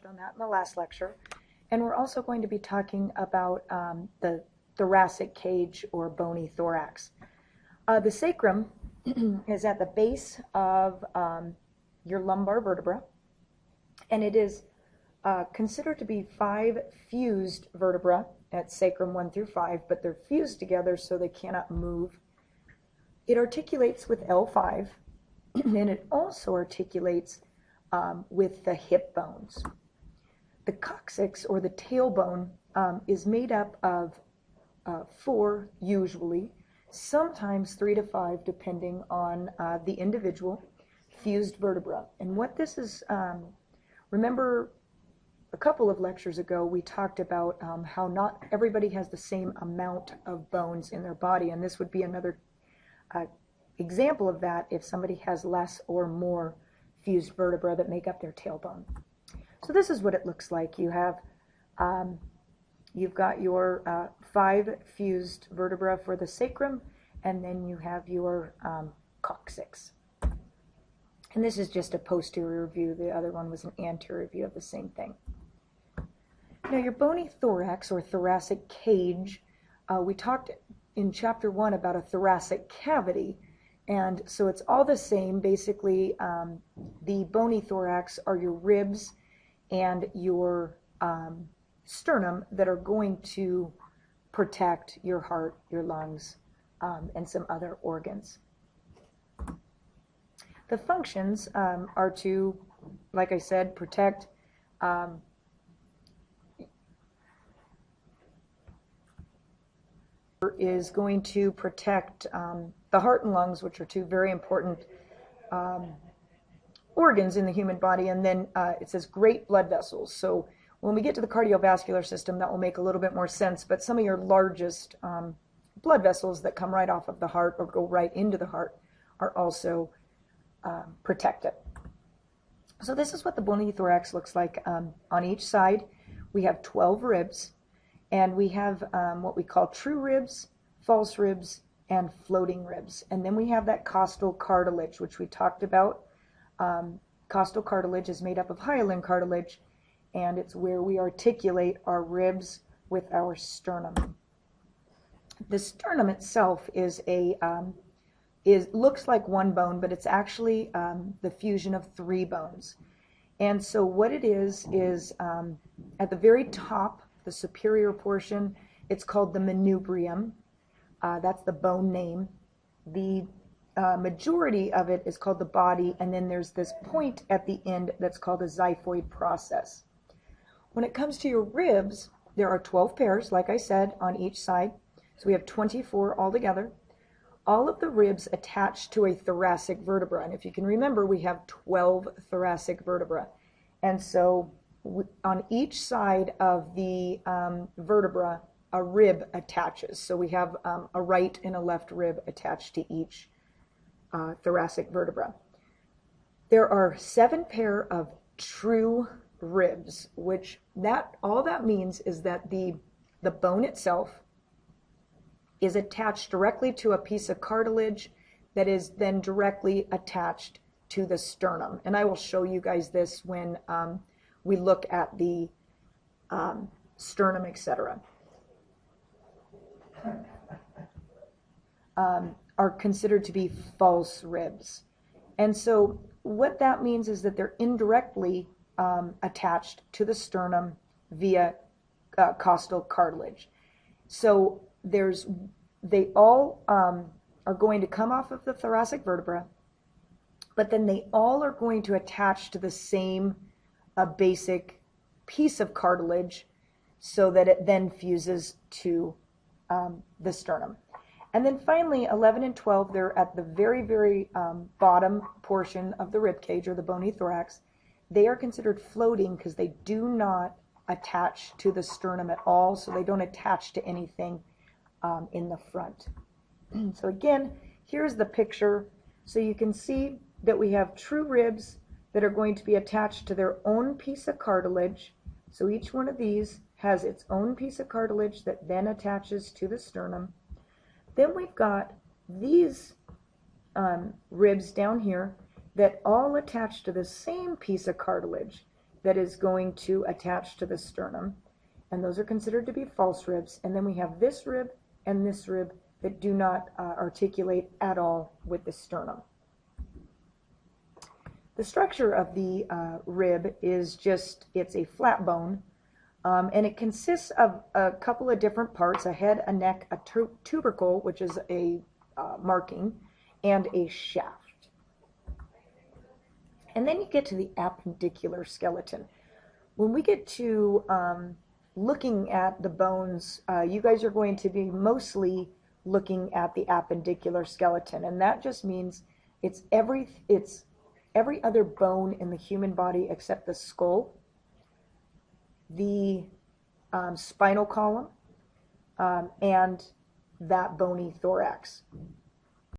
touched on that in the last lecture. And we're also going to be talking about the thoracic cage or bony thorax. The sacrum is at the base of your lumbar vertebra, and it is considered to be 5 fused vertebrae at sacrum 1 through 5, but they're fused together so they cannot move. It articulates with L5, and it also articulates with the hip bones. The coccyx, or the tailbone, is made up of 4 usually, sometimes 3 to 5 depending on the individual fused vertebra. And what this is, remember a couple of lectures ago we talked about how not everybody has the same amount of bones in their body, and this would be another example of that if somebody has less or more fused vertebrae that make up their tailbone. So this is what it looks like. You have, you've got your 5 fused vertebrae for the sacrum, and then you have your coccyx. And this is just a posterior view. The other one was an anterior view of the same thing. Now your bony thorax or thoracic cage, we talked in chapter 1 about a thoracic cavity, and so it's all the same. Basically, the bony thorax are your ribs and your sternum that are going to protect your heart, your lungs, and some other organs. The functions are to, like I said, protect is going to protect the heart and lungs, which are 2 very important organs in the human body. And then it says great blood vessels. So when we get to the cardiovascular system, that will make a little bit more sense. But some of your largest blood vessels that come right off of the heart or go right into the heart are also protected. So this is what the bony thorax looks like. On each side, we have 12 ribs, and we have what we call true ribs, false ribs, and floating ribs. And then we have that costal cartilage, which we talked about. Costal cartilage is made up of hyaline cartilage, and it's where we articulate our ribs with our sternum. The sternum itself is looks like one bone, but it's actually the fusion of 3 bones. And so what it is at the very top, the superior portion, it's called the manubrium. That's the bone name. The majority of it is called the body, and then there's this point at the end that's called a xiphoid process. When it comes to your ribs, there are 12 pairs, like I said, on each side. So we have 24 altogether. All of the ribs attach to a thoracic vertebra. And if you can remember, we have 12 thoracic vertebrae. And so on each side of the vertebra, a rib attaches. So we have a right and a left rib attached to each thoracic vertebra. There are 7 pair of true ribs, which all that means is that the bone itself is attached directly to a piece of cartilage that is then directly attached to the sternum. And I will show you guys this when we look at the sternum, etc. Are considered to be false ribs. And so what that means is that they're indirectly attached to the sternum via costal cartilage. So they all are going to come off of the thoracic vertebra, but then they all are going to attach to the same basic piece of cartilage so that it then fuses to the sternum. And then finally, 11 and 12, they're at the very, very bottom portion of the rib cage or the bony thorax. They are considered floating because they do not attach to the sternum at all, so they don't attach to anything in the front. So again, here's the picture. So you can see that we have true ribs that are going to be attached to their own piece of cartilage. So each one of these has its own piece of cartilage that then attaches to the sternum. Then we've got these ribs down here that all attach to the same piece of cartilage. that is going to attach to the sternum, and those are considered to be false ribs. And then we have this rib and this rib that do not articulate at all with the sternum. The structure of the rib is just, it's a flat bone, and it consists of a couple of different parts: a head, a neck, a tubercle, which is a marking, and a shaft. And then you get to the appendicular skeleton. When we get to looking at the bones, you guys are going to be mostly looking at the appendicular skeleton, and that just means it's every other bone in the human body except the skull, the spinal column, and that bony thorax.